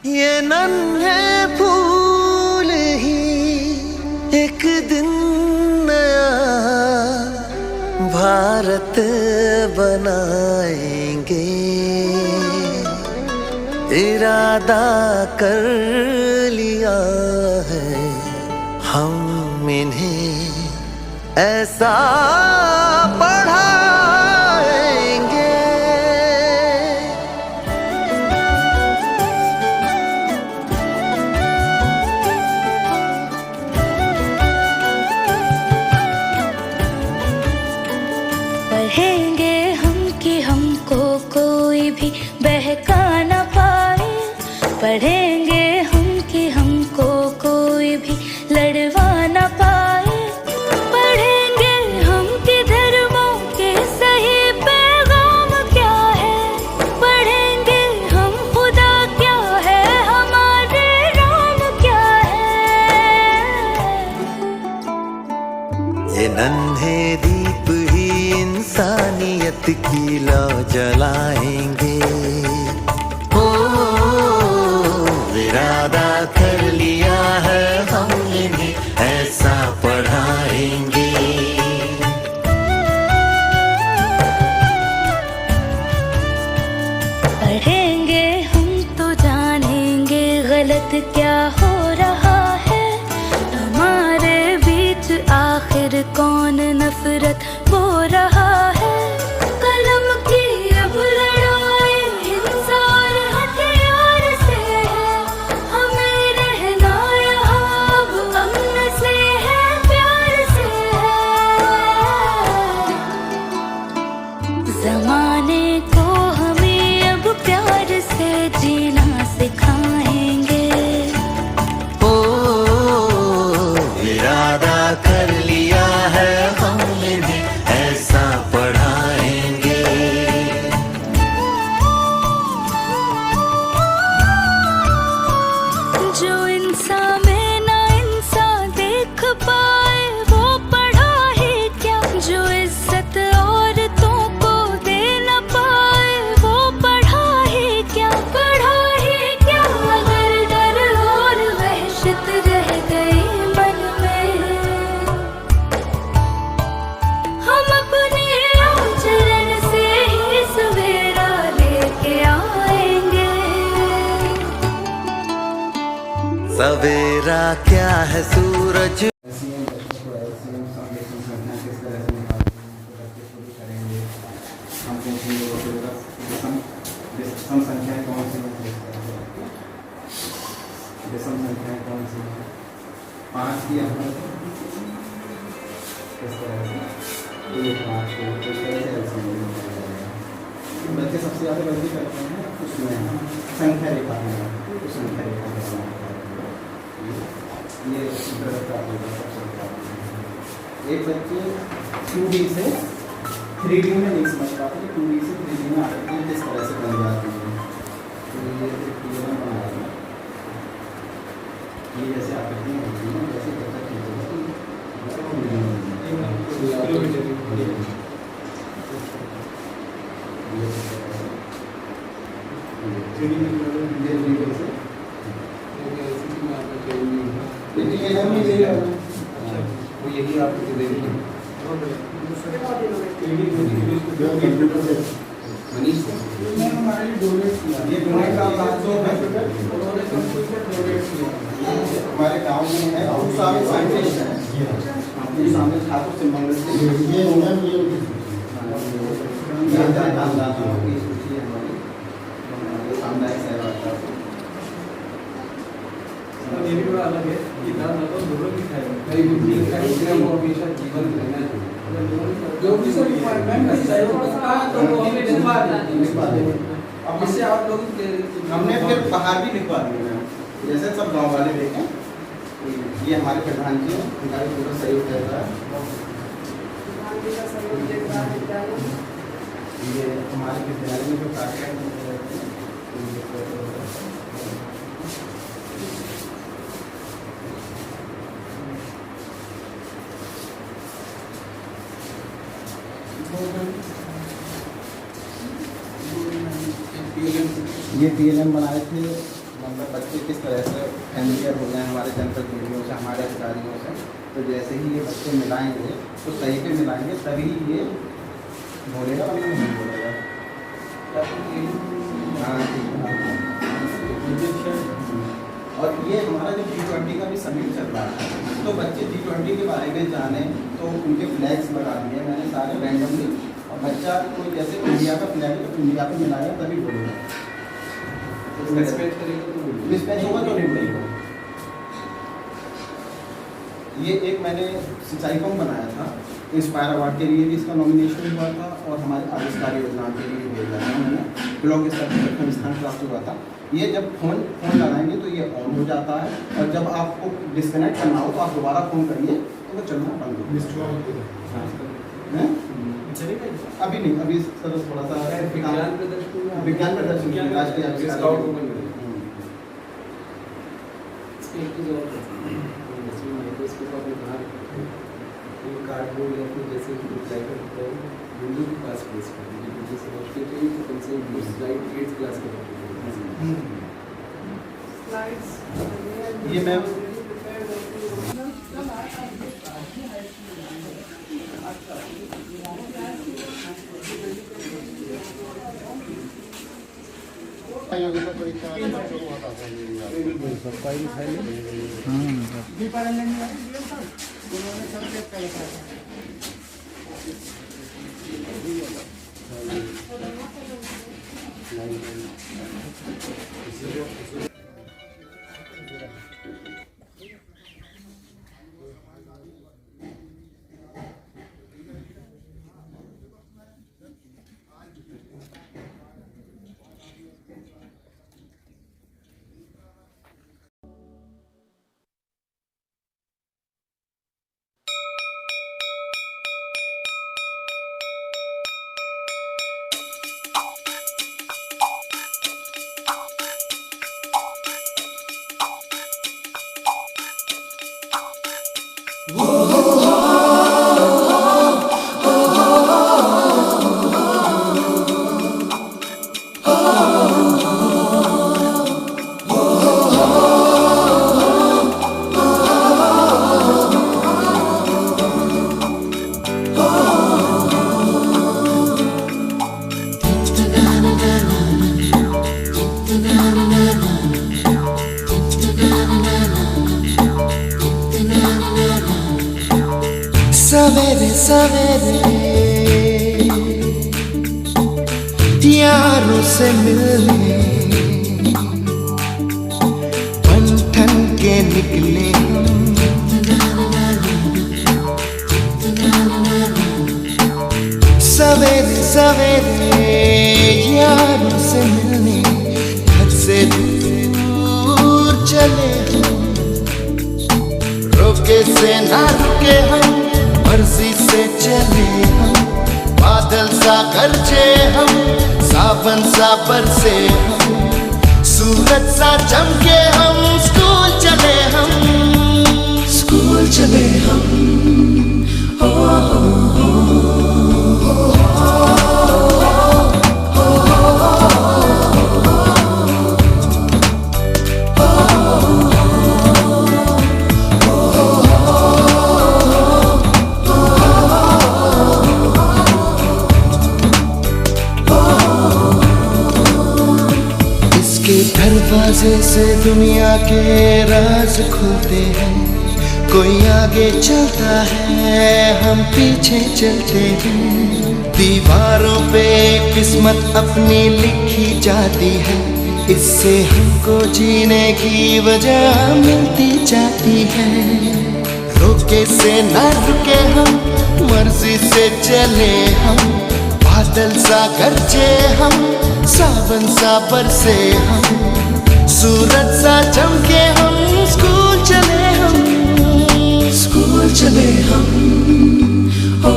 ये नन्हे फूल ही एक दिन नया भारत बनाएंगे। इरादा कर लिया है हम इन्हें ऐसा पढ़ाएंगे। पढ़ेंगे हम कि हमको कोई भी बहका न पाए। पढ़ेंगे हम कि हमको कोई भी लड़वा न पाए। पढ़ेंगे हम कि धर्मों के सही पैगाम क्या है। पढ़ेंगे हम खुदा क्या है, हमारे राम क्या है। ये नन्हे दीप ही इंसानियत की लौ जलाएंगे। ओ इरादा कर लिया है हम इन्हें ऐसा पढ़ाएंगे। पढ़ेंगे हम तो जानेंगे गलत क्या हो रहा है। हमारे बीच आखिर कौन नफरत बो रहा है। कलम की अब लड़ाई हिंसा और हथियार से है। हमें रहना यहाँ अब अमन से है, प्यार से है। ज़माने को हमें अब प्यार से जीना सिखाएंगे। ओ इरादा कर लिया है हम इन्हें ऐसा पढ़ाएंगे। जो इंसान में ना इंसान देख पाए वो पढ़ा ही क्या। जो इज्जत औरतों को दे न पाए वो पढ़ा ही क्या। पढ़ा ही क्या अगर डर और वहशत रह गई मन में। हम अपने आचरण से ही सवेरा लेके आएंगे। सवेरा क्या है सूरज विषम संख्याएं कौन सी हैं? विषम संख्याएं कौन सी हैं? 5 की यहाँ किस तरह से 1 5 को किस तरह से एलसीएम निकाला जाएगा। बच्चे सबसे ज़्यादा गलती करते हैं उसमें संख्या रेखा में तो संख्या रेखा का ये इंटरेस्ट आप लोगों का सबसे बड़ा एक बच्चे 2D से 3D में नहीं समझ पाते कि 2D से 3D में आकृति किस तरह से बन जाती है। तो ये बना रहा है ये जैसे आकृतियाँ होती हैं जैसे बच्चा वो यही आपको दे रही है मनीष ये दोनों का हमारे गांव में है सामने ठाकुर से मंगल से ये सामुदायिक सेवा ये भी बड़ा अलग है कि दादा तो दोनों भी खाए कई भी खाए वो हमेशा जीवन रहना चाहिए। जो भी सब रिक्वायरमेंट है का तो वो हमें लिखवा देंगे। अब इससे आप लोग हमने फिर बाहर भी लिखवा दिया जैसे सब गांव वाले देखें। ये हमारे प्रधान जी हैं, उनका भी पूरा सहयोग रहता है। ये हमारे विद्यालय में जो कार्यक्रम रहते हैं ये PLM बनाए थे मतलब बच्चे किस तरह से फैमिलियर हो गए हमारे जनप्रतिनिधियों से, हमारे अधिकारियों से। तो जैसे ही ये बच्चे मिलाएंगे तो सही पे मिलाएंगे, तभी ये बोलेगा, वरना नहीं बोलेगा। हाँ ठीक है। और ये हमारा जो G20 का भी समिट चल रहा है, तो बच्चे G20 के बारे में जाने तो उनके फ्लैग्स लगा दिए मैंने सारे रैंडमली, और बच्चा कोई जैसे इंडिया का फ्लैग है तो इंडिया पे मिलाएगा तभी बोलेगा। मिसमैच होगा तो नहीं बोलेगा। ये एक मैंने सिंचाई पंप बनाया था, इंस्पायर अवार्ड के लिए भी इसका नॉमिनेशन हुआ था, और हमारे आविष्कार योजना के लिए भेजा था मैंने, ब्लॉक स्तर पर प्रथम स्थान प्राप्त हुआ था। ये जब फोन लगाएंगे तो ये ऑन हो जाता है, और जब आपको डिस्कनेक्ट करना हो तो आप दोबारा फ़ोन करिए तो वो चलना बंद हो जाएगा। अभी नहीं, अभी सर थोड़ा सा विज्ञान प्रदर्शनी राष्ट्रीय आविष्कार कार्डबोर्ड या फिर जैसे रिप्लाई करते हैं विंडो के पास प्लेस कर दीजिए, जैसे समझते हैं तो कम से कम स्लाइड 8th क्लास के स्लाइड्स ये मैम योग्यता परीक्षा सवेरे सवेरे यारों से मिलने बन ठन के निकले सवेरे सवेरे यारों से मिलने घर से दूर चले रोके से ना रुके हम, मर्जी से चले हम, बादल सा गरजे हम, सावन सा बरसे हम, सूरज सा चमके हम, स्कूल चले हम, स्कूल चले हम। हो दरवाजे से दुनिया के राज खुलते हैं, कोई आगे चलता है हम पीछे चलते हैं, दीवारों पे किस्मत अपनी लिखी जाती है, इससे हमको जीने की वजह मिलती जाती है, रोके से ना रुके हम, मर्जी से चले हम, बादल सा गरजे हम, सावन सा बरसे हम, सूरज सा चमके हम, स्कूल चले हम, स्कूल चले हम। हो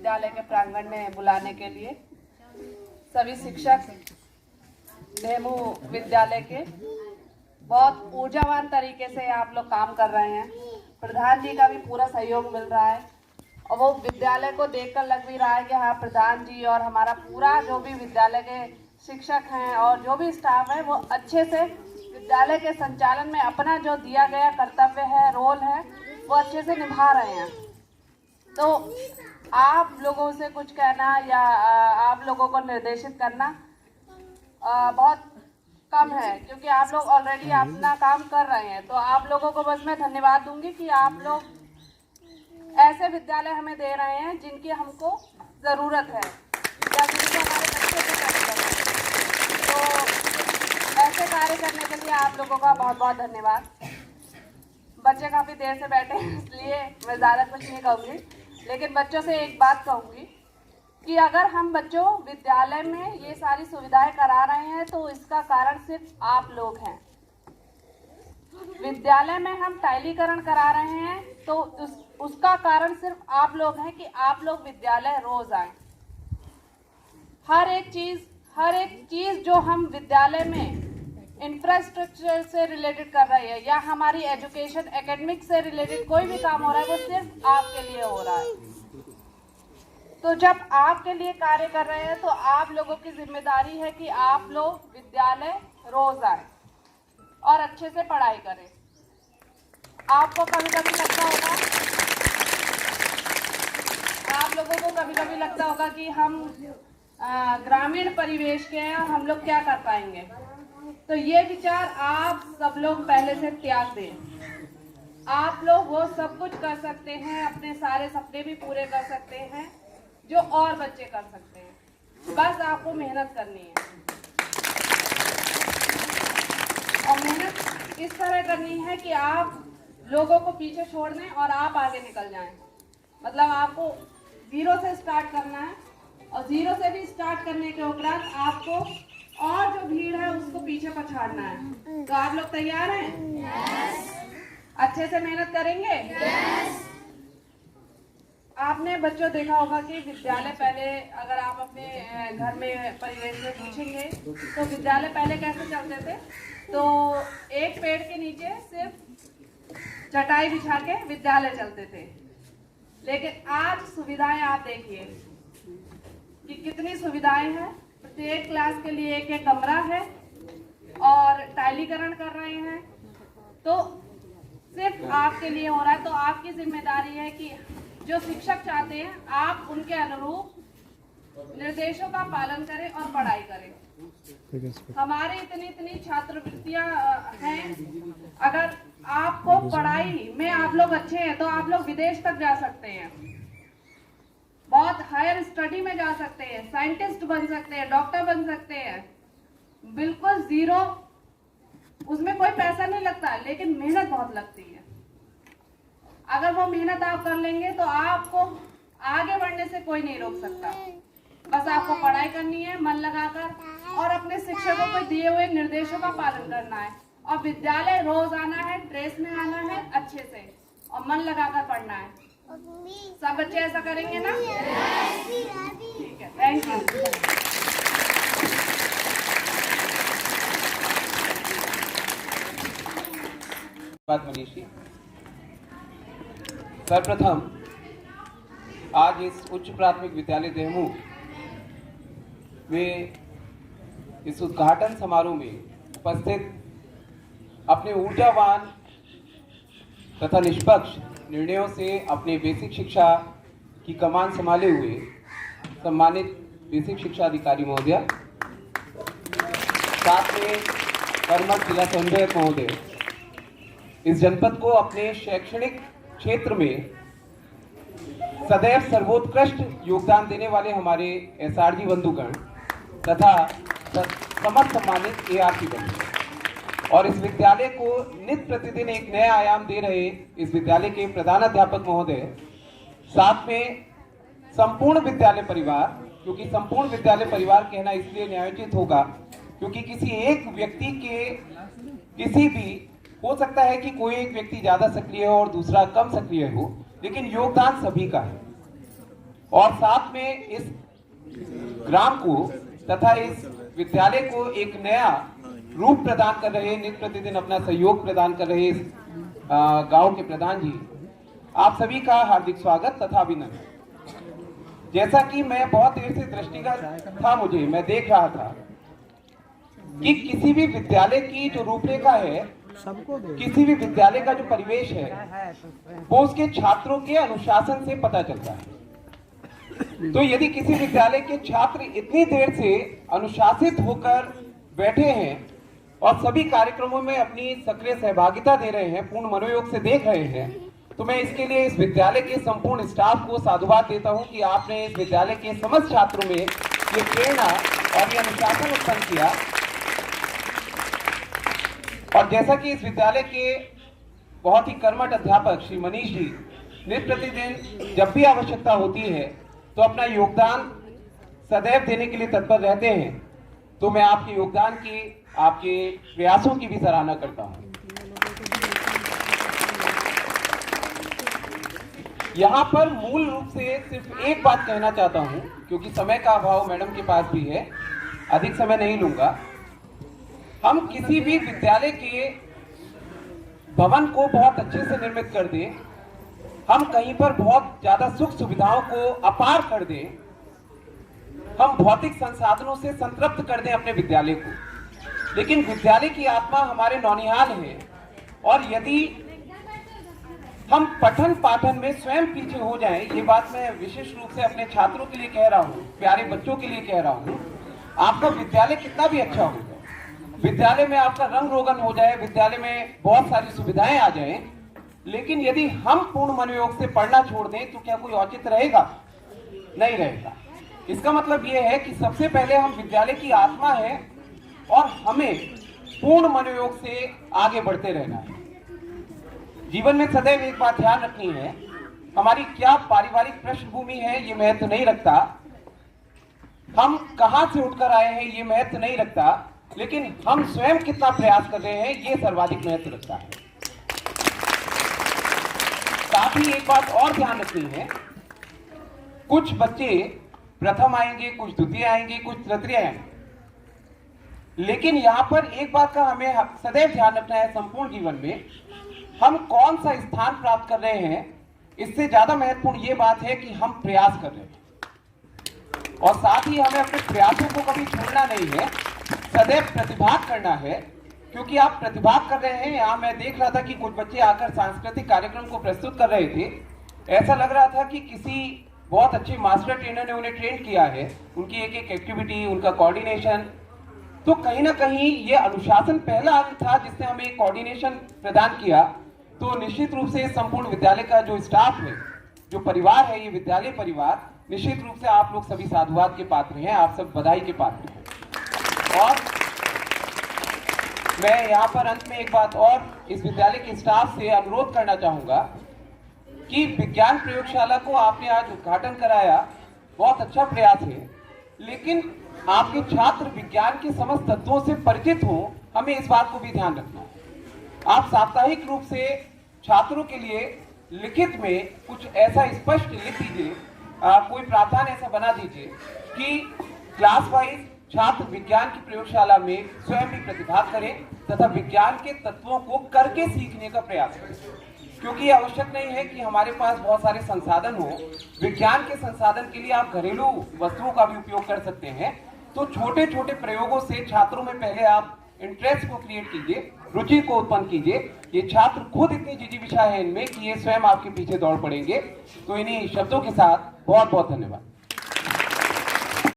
विद्यालय के प्रांगण में बुलाने के लिए। सभी शिक्षक डेमू विद्यालय के बहुत ऊर्जावान तरीके से आप लोग काम कर रहे हैं। प्रधान जी का भी पूरा सहयोग मिल रहा है और वो विद्यालय को देखकर लग भी रहा है कि हाँ, प्रधान जी और हमारा पूरा जो भी विद्यालय के शिक्षक हैं और जो भी स्टाफ है वो अच्छे से विद्यालय के संचालन में अपना जो दिया गया कर्तव्य है, रोल है, वो अच्छे से निभा रहे हैं। तो आप लोगों से कुछ कहना या आप लोगों को निर्देशित करना बहुत कम है, क्योंकि आप लोग ऑलरेडी अपना काम कर रहे हैं। तो आप लोगों को बस मैं धन्यवाद दूंगी कि आप लोग ऐसे विद्यालय हमें दे रहे हैं जिनकी हमको ज़रूरत है या जिनसे हमारे बच्चे को ज़रूरत है। तो ऐसे कार्य करने के लिए आप लोगों का बहुत बहुत धन्यवाद। बच्चे काफ़ी देर से बैठे हैं इसलिए मैं ज़्यादा कुछ नहीं कहूँगी, लेकिन बच्चों से एक बात कहूँगी कि अगर हम बच्चों विद्यालय में ये सारी सुविधाएं करा रहे हैं तो इसका कारण सिर्फ आप लोग हैं। विद्यालय में हम टाइलीकरण करा रहे हैं तो उसका कारण सिर्फ आप लोग हैं कि आप लोग विद्यालय रोज आए। हर एक चीज जो हम विद्यालय में इंफ्रास्ट्रक्चर से रिलेटेड कर रहे हैं या हमारी एजुकेशन एकेडमिक से रिलेटेड कोई भी काम हो रहा है वो सिर्फ आपके लिए हो रहा है। तो जब आपके लिए कार्य कर रहे हैं तो आप लोगों की जिम्मेदारी है कि आप लोग विद्यालय रोज आए और अच्छे से पढ़ाई करें। आपको कभी कभी लगता होगा, आप लोगों को कभी कभी लगता होगा कि हम ग्रामीण परिवेश के हैं और हम लोग क्या कर पाएंगे। तो ये विचार आप सब लोग पहले से त्याग दें। आप लोग वो सब कुछ कर सकते हैं, अपने सारे सपने भी पूरे कर सकते हैं जो और बच्चे कर सकते हैं। बस आपको मेहनत करनी है और मेहनत इस तरह करनी है कि आप लोगों को पीछे छोड़ दें और आप आगे निकल जाएं। मतलब आपको जीरो से स्टार्ट करना है और जीरो से भी स्टार्ट करने के उपरांत आपको और जो भीड़ है उसको पीछे पछाड़ना है। तो आप लोग तैयार हैं? yes. अच्छे से मेहनत करेंगे? yes. आपने बच्चों देखा होगा कि विद्यालय पहले, अगर आप अपने घर में परिवेश में पूछेंगे तो विद्यालय पहले कैसे चलते थे। तो एक पेड़ के नीचे सिर्फ चटाई बिछा के विद्यालय चलते थे, लेकिन आज सुविधाएं आप देखिए कि कितनी सुविधाएं हैं। प्रत्येक क्लास के लिए एक एक कमरा है और टाइलीकरण कर रहे हैं। तो सिर्फ आपके लिए हो रहा है। तो आपकी जिम्मेदारी है कि जो शिक्षक चाहते हैं आप उनके अनुरूप निर्देशों का पालन करें और पढ़ाई करें। हमारे इतनी छात्रवृत्तियां हैं। अगर आपको पढ़ाई में आप लोग अच्छे हैं तो आप लोग विदेश तक जा सकते हैं, बहुत हायर स्टडी में जा सकते हैं, साइंटिस्ट बन सकते हैं, डॉक्टर बन सकते हैं। बिल्कुल जीरो, उसमें कोई पैसा नहीं लगता, लेकिन मेहनत बहुत लगती है। अगर वो मेहनत आप कर लेंगे तो आपको आगे बढ़ने से कोई नहीं रोक सकता। बस आपको पढ़ाई करनी है मन लगाकर और अपने शिक्षकों को दिए हुए निर्देशों का पालन करना है और विद्यालय रोज आना है, ड्रेस में आना है अच्छे से और मन लगाकर पढ़ना है। सब बच्चे ऐसा करेंगे ना? ठीक है, थैंक यू। मनीषी, सर्वप्रथम आज इस उच्च प्राथमिक विद्यालय डेमू में इस उद्घाटन समारोह में उपस्थित अपने ऊर्जावान तथा निष्पक्ष निर्णयों से अपने बेसिक शिक्षा की कमान संभाले हुए सम्मानित बेसिक शिक्षा अधिकारी महोदय, साथ में कर्मठ जिला समन्वयक महोदय, इस जनपद को अपने शैक्षणिक क्षेत्र में सदैव सर्वोत्कृष्ट योगदान देने वाले हमारे एसआरजी बंधुगण तथा समस्त सम्मानित एआरसी बंधु और इस विद्यालय को नित्य प्रतिदिन एक नया आयाम दे रहे इस विद्यालय के प्रधानाध्यापक महोदय, साथ में संपूर्ण विद्यालय परिवार, क्योंकि संपूर्ण विद्यालय परिवार कहना इसलिए न्यायोचित होगा क्योंकि किसी एक व्यक्ति के किसी भी हो सकता है कि कोई एक व्यक्ति ज्यादा सक्रिय हो और दूसरा कम सक्रिय हो, लेकिन योगदान सभी का है। और साथ में इस ग्राम को तथा इस विद्यालय को एक नया रूप प्रदान कर रहे, नित्य प्रतिदिन अपना सहयोग प्रदान कर रहे इस गांव के प्रधान जी, आप सभी का हार्दिक स्वागत तथा अभिनंदन। जैसा कि मैं बहुत देर से दृष्टिगत था, मैं देख रहा था कि किसी भी विद्यालय की जो रूपरेखा है, किसी भी विद्यालय का जो परिवेश है, वो उसके छात्रों के अनुशासन से पता चलता है। तो यदि किसी विद्यालय के छात्र इतनी देर से अनुशासित होकर बैठे हैं और सभी कार्यक्रमों में अपनी सक्रिय सहभागिता दे रहे हैं, पूर्ण मनोयोग से देख रहे हैं, तो मैं इसके लिए इस विद्यालय के संपूर्ण स्टाफ को साधुवाद देता हूं कि आपने इस विद्यालय के समस्त छात्रों में ये प्रेरणा और ये अनुशासन उत्पन्न किया। और जैसा कि इस विद्यालय के बहुत ही कर्मठ अध्यापक श्री मनीष जी नित्य प्रतिदिन जब भी आवश्यकता होती है तो अपना योगदान सदैव देने के लिए तत्पर रहते हैं, तो मैं आपके योगदान की, आपके प्रयासों की भी सराहना करता हूं। यहां पर मूल रूप से सिर्फ एक बात कहना चाहता हूं, क्योंकि समय का अभाव मैडम के पास भी है, अधिक समय नहीं लूंगा। हम किसी भी विद्यालय के भवन को बहुत अच्छे से निर्मित कर दें, हम कहीं पर बहुत ज्यादा सुख सुविधाओं को अपार कर दें, हम भौतिक संसाधनों से संतृप्त कर दें अपने विद्यालय को, लेकिन विद्यालय की आत्मा हमारे नौनिहाल है। और यदि हम पठन पाठन में स्वयं पीछे हो जाएं, ये बात मैं विशेष रूप से अपने छात्रों के लिए कह रहा हूं, प्यारे बच्चों के लिए कह रहा हूं, आपका विद्यालय कितना भी अच्छा हो, विद्यालय में आपका रंग रोगन हो जाए, विद्यालय में बहुत सारी सुविधाएं आ जाएं, लेकिन यदि हम पूर्ण मनोयोग से पढ़ना छोड़ दें तो क्या कोई औचित्य रहेगा? नहीं रहेगा। इसका मतलब यह है कि सबसे पहले हम विद्यालय की आत्मा है और हमें पूर्ण मनोयोग से आगे बढ़ते रहना है। जीवन में सदैव एक बात ध्यान रखनी है, हमारी क्या पारिवारिक पृष्ठभूमि है ये महत्व नहीं रखता, हम कहां से उठकर आए हैं ये महत्व नहीं रखता, लेकिन हम स्वयं कितना प्रयास कर रहे हैं ये सर्वाधिक महत्व रखता है। साथ ही एक बात और ध्यान रखनी है, कुछ बच्चे प्रथम आएंगे, कुछ द्वितीय आएंगे, कुछ तृतीय आएंगे, लेकिन यहां पर एक बात का हमें सदैव ध्यान रखना है, संपूर्ण जीवन में हम कौन सा स्थान प्राप्त कर रहे हैं, इससे ज्यादा महत्वपूर्ण ये बात है कि हम प्रयास कर रहे हैं। और साथ ही हमें अपने प्रयासों को कभी छोड़ना नहीं है, सदैव प्रतिभाग करना है, क्योंकि आप प्रतिभाग कर रहे हैं। यहाँ मैं देख रहा था कि कुछ बच्चे आकर सांस्कृतिक कार्यक्रम को प्रस्तुत कर रहे थे, ऐसा लग रहा था कि किसी बहुत अच्छे मास्टर ट्रेनर ने उन्हें ट्रेन किया है, उनकी एक एक एक्टिविटी, उनका कोऑर्डिनेशन। तो कहीं ना कहीं ये अनुशासन पहला अंग था जिसने हमें एक कोऑर्डिनेशन प्रदान किया। तो निश्चित रूप से संपूर्ण विद्यालय का जो स्टाफ है, जो परिवार है, ये विद्यालय परिवार, निश्चित रूप से आप लोग सभी साधुवाद के पात्र हैं, आप सब बधाई के पात्र हैं। और मैं यहाँ पर अंत में एक बात और इस विद्यालय के स्टाफ से अनुरोध करना चाहूंगा कि विज्ञान प्रयोगशाला को आपने आज उद्घाटन कराया, बहुत अच्छा प्रयास है, लेकिन आपके छात्र विज्ञान के समस्त तत्वों से परिचित हों, हमें इस बात को भी ध्यान रखना है। आप साप्ताहिक रूप से छात्रों के लिए लिखित में कुछ ऐसा स्पष्ट लिख दीजिए, कोई प्रावधान ऐसा बना दीजिए कि क्लास वाइज छात्र विज्ञान की प्रयोगशाला में स्वयं भी प्रतिभाग करें तथा विज्ञान के तत्वों को करके सीखने का प्रयास करें। क्योंकि ये आवश्यक नहीं है कि हमारे पास बहुत सारे संसाधन हो, विज्ञान के संसाधन के लिए आप घरेलू वस्तुओं का भी उपयोग कर सकते हैं। तो छोटे छोटे प्रयोगों से छात्रों में पहले आप इंटरेस्ट को क्रिएट कीजिए, रुचि को उत्पन्न कीजिए। ये छात्र खुद इतनी जिजीविषा है इनमें कि ये स्वयं आपके पीछे दौड़ पड़ेंगे। तो इन्हीं शब्दों के साथ बहुत बहुत धन्यवाद।